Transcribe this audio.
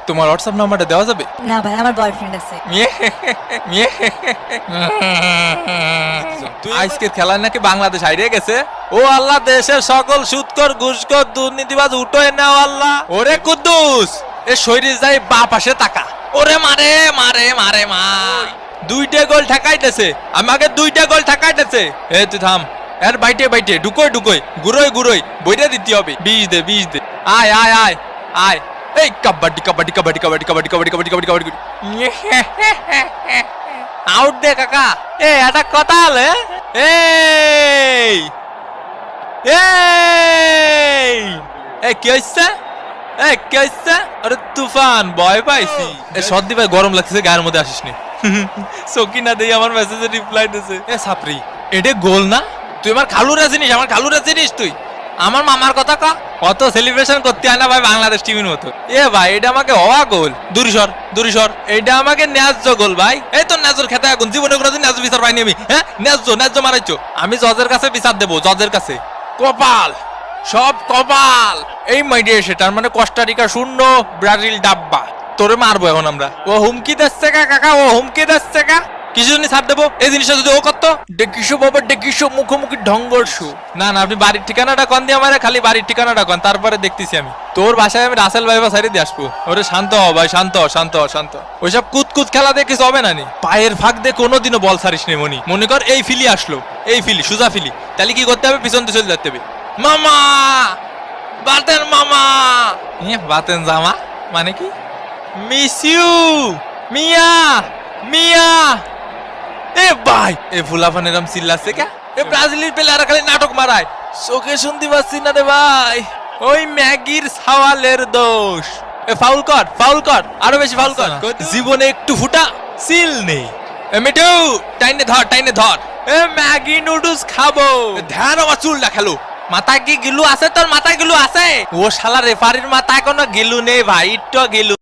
তোমার হোয়াটসঅ্যাপ নাম্বারটা দেওয়া যাবে? না ভাই, আমার বয়ফ্রেন্ড আছে। আজকে খেলা নাকি বাংলাদেশ হারিয়ে গেছে। ও আল্লাহ, দেশের সকল সুদখোর ঘুষখোর দুর্নীতিবাজ উঠোয় নাও আল্লাহ। ওরে কুদ্দুস, এ শরীর যাই বা পাশে তাকা। ওরে মারে মারে মারে মা, 2টা গোল ঠেকাইতেছে আমাকে, 2টা গোল ঠেকাইতেছে। এ তুই থাম, এর বাইটে বাইটে ঢুকোই ঢুকোই গুরোই গুরোই বইটা দিতে হবে। বিষ দে বিষ দে। আয় আয় আয় আয়। এই কাবাডি কাবাডি কাবাডি কাবাডি কাবাডি কাবাডি কাবাডি কাবাডি কাবাডি। আউট দে কাকা। এ এটা কথা হলে এই এই এই কি হইছে? এই কি হইছে? আরে তুফান, ভয় পাইছি। এ সর্দি ভাই, গরম লাগতেছে, গায়ের মধ্যে আসিস নি। সকিনা দেই আমার মেসেজে রিপ্লাই দিছে। এ সাপরি, এটা গোল না? তুই আমার খালুরা চিনিস? আমার খালুরা চিনিস তুই? আমার মামার কথা কা, অত সেলিব্রেশন করতে হয় না ভাই বাংলাদেশ টিমের মতো। এ ভাই, এটা আমাকে হওয়া গোল। দূরিসর দূরিসর, এটা আমাকে ন্যায্য গোল ভাই। এই তো ন্যায্যর খেতে এখন জীবনে কোনোদিন ন্যায্য বিচার পাইনি আমি। হ্যাঁ, ন্যায্য ন্যায্য মারাইছো। আমি জজের কাছে বিচার দেবো, জজের কাছে। কপাল, সব কপাল। এই মাইডিয়া সেটার মানে কস্টারিকা 0, ব্রাজিল ডাব্বা। তোরে মারবো এখন আমরা। ও হুমকি দিচ্ছে কাকা, ও হুমকি দিচ্ছে কা। কিছু জন্য ছাড় দেবো। এই জিনিসটা যদি ও করতো, ডেকিসো বাবা ডেকিসো, মুখোমুখি ঢঙ্গরসু। না না, আপনি বাড়ির ঠিকানাটা কন দিয়ে আমারে, খালি বাড়ির ঠিকানাটা কন, তারপরে দেখতেছি আমি। তোর বাসায় আমি রাসেল ভাইবা সাইডে দিয়ে আসবো। ওরে শান্ত হ ভাই, শান্ত হ শান্ত হ শান্ত। ওইসব কুতকুত খেলা দিয়ে কিছু হবে না নি। পায়ের ফাঁক দিয়ে কোনোদিনও বল ছাড়িস নি মনি। মনে কর এই ফিলি আসলো, এই ফিলি সুজা ফিলি, তাহলে কি করতে হবে? পিছন দিয়ে চলে যেতে হবে। মামা বাতেন, মামা বাতেন জামা মানে কি? মিস ইউ মিয়া মিয়া। এ ভাই, এ ফুলাফান এরম চিল্লাচ্ছে কে? এ ব্রাজিলের প্লেয়াররা খালি নাটক মারায়, চোখে শুনতে পাচ্ছি না রে ভাই। ওই ম্যাগির সাওয়ালের দোষ। এ ফাউল কর, ফাউল কর, আরো বেশি ফাউল কর। জীবনে একটু ফুটা সিল নেই। এ মিঠু, টাইনে ধর টাইনে ধর। এ ম্যাগি নুডলস খাবো। ধ্যান, আমার চুলটা খেলো। মাথায় কি গিলু আছে তোর? মাথায় গিলু আছে? ও শালা রেফারির মাথায় কোনো গিলু নেই ভাই, একটু গিলু